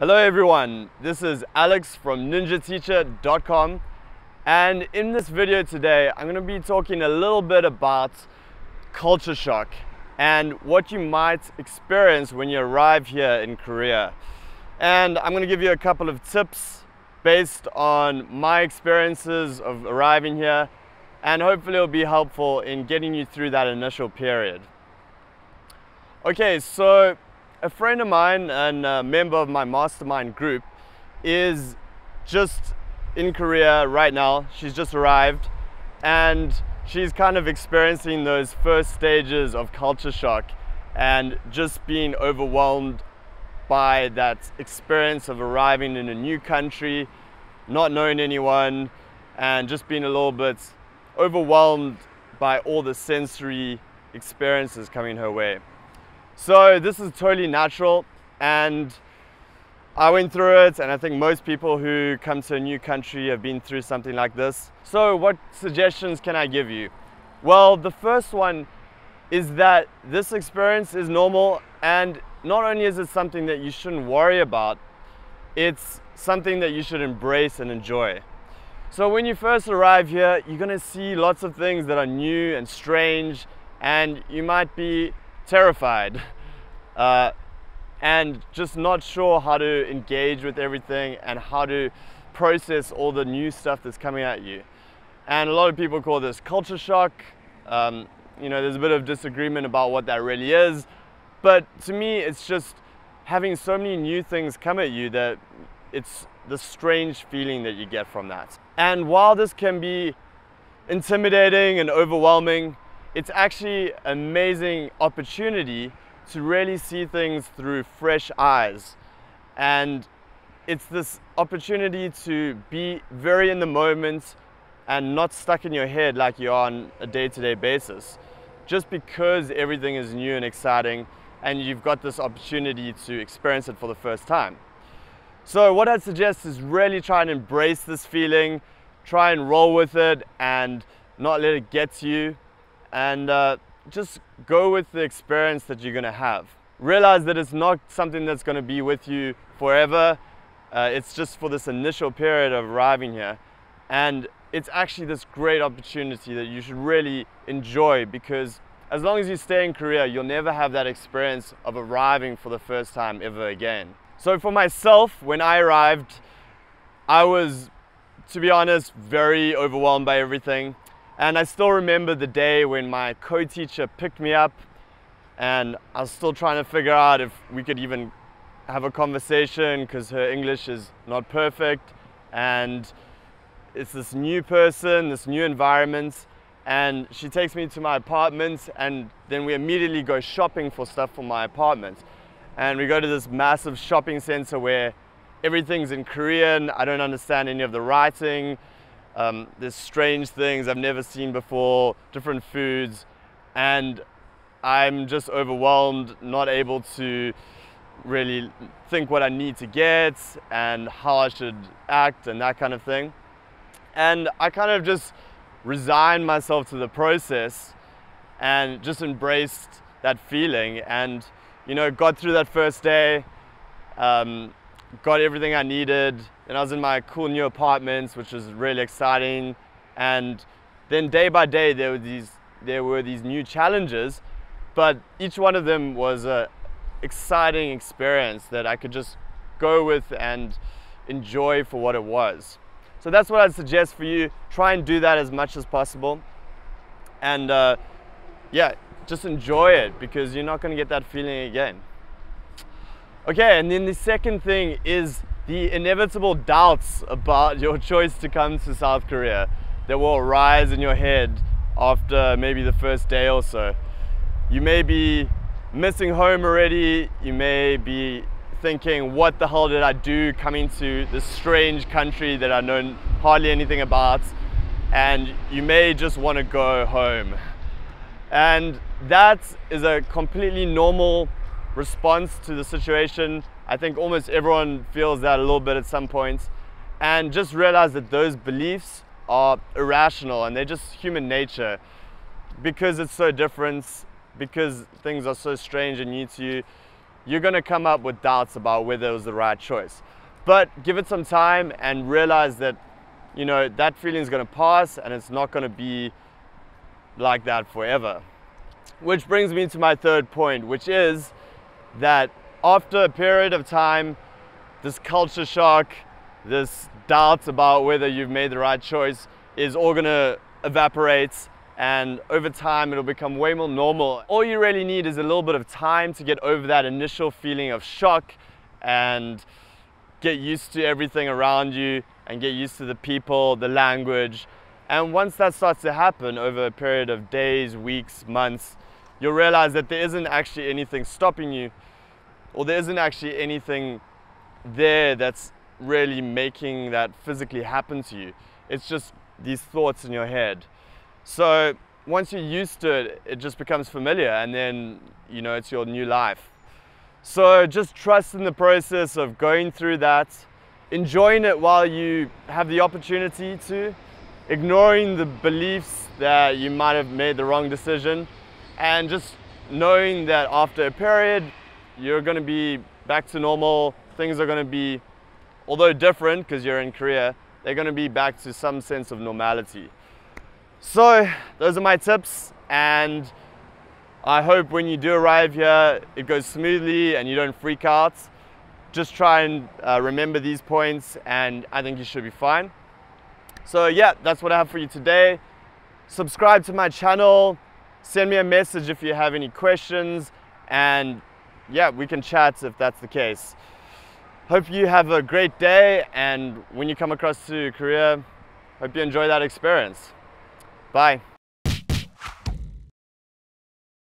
Hello everyone, this is Alex from ninjateacher.com, and in this video today I'm going to be talking a little bit about culture shock and what you might experience when you arrive here in Korea. And I'm going to give you a couple of tips based on my experiences of arriving here, and hopefully it'll be helpful in getting you through that initial period. Okay, so a friend of mine and a member of my mastermind group is just in Korea right now. She's just arrived and she's kind of experiencing those first stages of culture shock and just being overwhelmed by that experience of arriving in a new country, not knowing anyone, and just being a little bit overwhelmed by all the sensory experiences coming her way. So this is totally natural, and I went through it, and I think most people who come to a new country have been through something like this. So what suggestions can I give you? Well, the first one is that this experience is normal, and not only is it something that you shouldn't worry about, it's something that you should embrace and enjoy. So when you first arrive here, you're going to see lots of things that are new and strange, and you might be terrified and just not sure how to engage with everything and how to process all the new stuff that's coming at you. And a lot of people call this culture shock. There's a bit of disagreement about what that really is, but to me it's just having so many new things come at you that it's the strange feeling that you get from that. And while this can be intimidating and overwhelming, it's actually an amazing opportunity to really see things through fresh eyes. And it's this opportunity to be very in the moment and not stuck in your head like you are on a day-to-day basis, just because everything is new and exciting and you've got this opportunity to experience it for the first time. So what I'd suggest is really try and embrace this feeling, try and roll with it and not let it get to you, and just go with the experience that you're going to have. Realize that it's not something that's going to be with you forever. It's just for this initial period of arriving here, and it's actually this great opportunity that you should really enjoy, because as long as you stay in Korea, you'll never have that experience of arriving for the first time ever again. So for myself, when I arrived, I was, to be honest, very overwhelmed by everything. And I still remember the day when my co-teacher picked me up, and I was still trying to figure out if we could even have a conversation because her English is not perfect, and it's this new person, this new environment, and she takes me to my apartment, and then we immediately go shopping for stuff for my apartment. And we go to this massive shopping center where everything's in Korean. I don't understand any of the writing. There's strange things I've never seen before, different foods, and I'm just overwhelmed, not able to really think what I need to get and how I should act and that kind of thing. And I kind of just resigned myself to the process and just embraced that feeling, and got through that first day, got everything I needed, and I was in my cool new apartment, which was really exciting. And then day by day there were these new challenges, but each one of them was an exciting experience that I could just go with and enjoy for what it was. So that's what I'd suggest for you. Try and do that as much as possible, and yeah, just enjoy it, because you're not going to get that feeling again. Okay, and then the second thing is the inevitable doubts about your choice to come to South Korea that will arise in your head after maybe the first day or so. You may be missing home already. You may be thinking, what the hell did I do coming to this strange country that I know hardly anything about? And you may just want to go home. And that is a completely normal response to the situation. I think almost everyone feels that a little bit at some point. And just realize that those beliefs are irrational and they're just human nature. Because it's so different, because things are so strange and new to you, you're going to come up with doubts about whether it was the right choice. But give it some time and realize that, you know, that feeling is going to pass and it's not going to be like that forever. Which brings me to my third point, which is that after a period of time, this culture shock, this doubt about whether you've made the right choice is all going to evaporate, and over time it'll become way more normal. All you really need is a little bit of time to get over that initial feeling of shock and get used to everything around you and get used to the people, the language. And once that starts to happen over a period of days, weeks, months, you'll realize that there isn't actually anything stopping you, or there isn't actually anything there that's really making that physically happen to you. It's just these thoughts in your head. So once you're used to it, it just becomes familiar, and then, you know, it's your new life. So just trust in the process of going through that, enjoying it while you have the opportunity to, ignoring the beliefs that you might have made the wrong decision, and just knowing that after a period, you're going to be back to normal. Things are going to be, although different because you're in Korea, they're going to be back to some sense of normality. So those are my tips, and I hope when you do arrive here, it goes smoothly and you don't freak out. Just try and remember these points, and I think you should be fine. So yeah, that's what I have for you today. Subscribe to my channel, send me a message if you have any questions, and yeah, we can chat if that's the case. Hope you have a great day, and when you come across to Korea, hope you enjoy that experience. Bye.